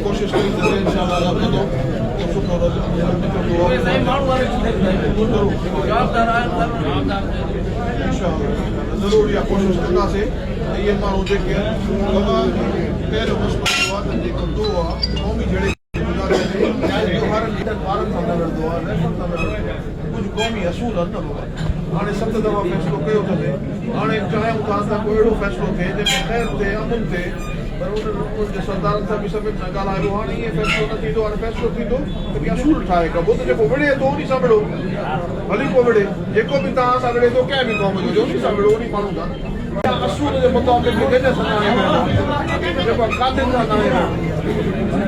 कोशिश करी ज़रूर इहा कोशिश कंदासीं इहे माण्हू जेके पहिरियों मसइलो आहे त जेको दो आहे क़ौमी जहिड़े ॿारनि सां न विढ़ंदो आहे कुझु क़ौमी असूल आहिनि न हाणे 7 दफ़ा फ़ैसिलो कयो थो थिए हाणे चाहियूं था त कोई अहिड़ो फ़ैसिलो थिए जंहिंमें ख़ैर थिए अमुन थिए पर उनजे सरदारनि सां बि सभिनि सां ॻाल्हायो हाणे ईअं फ़ैसिलो न थींदो हाणे फ़ैसिलो थींदो त की असूल ठाहे कबो त जेको विढ़े थो उन सां विढ़ो हली को विढ़े जेको बि तव्हां सां विढ़े थो कंहिं बि क़ौम जो उन सां विढ़ो उन माण्हू सां असूल जे मुताबिक़ गॾ सां जेको आहे कातिल सां न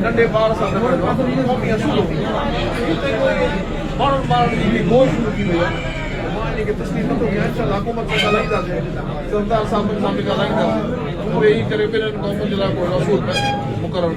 नंढे ॿार सां न विढ़ंदो आहे क़ौमी असूल माण्हुनि जी गोश थी वई आहे मां इनखे तस्लीम नथो कयां इनशाअल्लाह हुकूमत सां ॻाल्हाईंदासीं सरदार साहिबनि सां बि ॻाल्हाईंदासीं वेही करे ॿिन्हिनि क़ौमुनि जे लाइ को असूल मुक़ररु